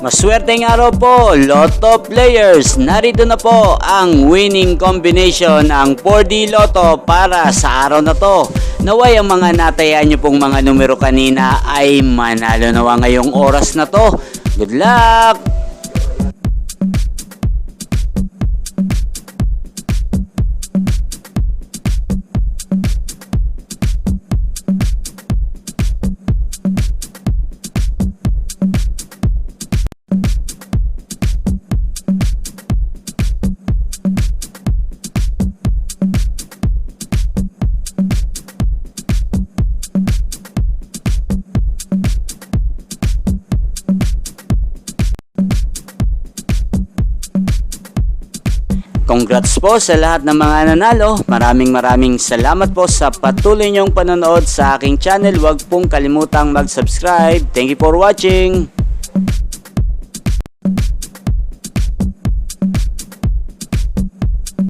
Maswerteng araw po, Lotto players. Narito na po ang winning combination ng 4D Lotto para sa araw na to. Naway ang mga natayaan nyo pong mga numero kanina ay manalo nawa ngayong oras na to. Good luck! Congrats po sa lahat ng mga nanalo. Maraming salamat po sa patuloy niyong panonood sa aking channel. Huwag pong kalimutang mag-subscribe. Thank you for watching.